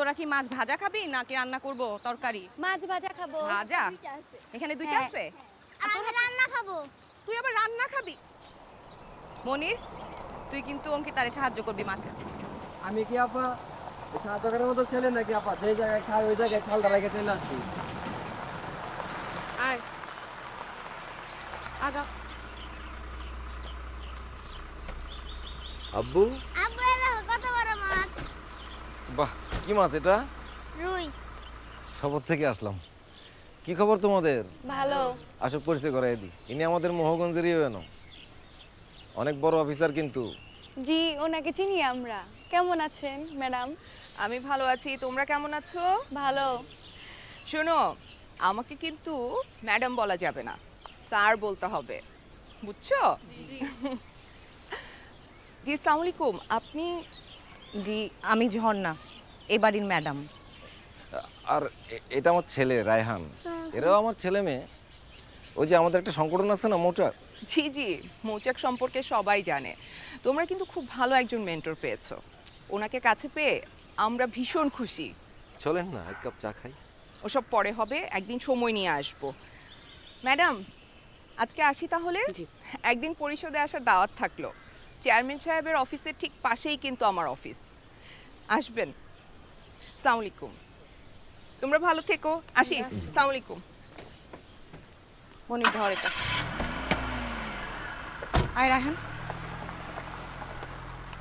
তোরা কি মাছ ভাজা খাবি নাকি রান্না করব তরকারি? মাছ ভাজা খাবো। ভাজা? দুইটা আছে। এখানে দুইটা হ্যাঁ। আছে? আর আমি রান্না খাবো। তুই আবার রান্না খাবি? মনির, তুই কিন্তু অঙ্কিতারে সাহায্য করবি মাছ কাটতে। আমি কি আপা সাহায্য করার মতো ছেলে নাকি আপা? যে জায়গায় খাই ওই জায়গায় খালটা রেখে চলে আসি। আয় আগা। আব্বু, আব্বু এই দেখো কত বড় মাছ। বাহ, কি মাছ এটা? রুই। শপথ থেকে আসলাম। কি খবর তোমাদের? ভালো। আসো পরিচয় করাই দিই। ইনি আমাদের মোহগঞ্জেরই এনো, অনেক বড় অফিসার কিন্তু। জি, ওনাকে চিনি আমরা। কেমন আছেন ম্যাডাম? আমি ভালো আছি, তোমরা কেমন আছো? ভালো। শোনো, আমাকে কিন্তু ম্যাডাম বলা যাবে না, স্যার বলতে হবে, বুঝছো? জি। জি, আসসালামু আলাইকুম। আপনি? জি, আমি ঝর্ণা, এ বাড়ির ম্যাডাম। আর এটা আমার ছেলে রায়হান, এরাও আমার ছেলে মেয়ে। ওই যে আমাদের একটা সংগঠন আছে না, মৌচাক। জি জি, মৌচাক সম্পর্কে সবাই জানে। তোমরা কিন্তু খুব ভালো একজন মেন্টর পেয়েছো। ওনাকে কাছে পেয়ে আমরা ভীষণ খুশি। চলেন না এক কাপ চা খাই। ওসব পরে হবে, একদিন সময় নিয়ে আসবো। ম্যাডাম, আজকে আসি তাহলে। একদিন পরিষদে আসার দাওয়াত থাকলো। চেয়ারম্যান সাহেবের অফিসের ঠিক পাশেই কিন্তু আমার অফিস। আসবেন। আসসালামু আলাইকুম। তোমরা ভালো থেকো, আসি। আসসালামু আলাইকুম। মনি ধর এটা। আয় রায়হান।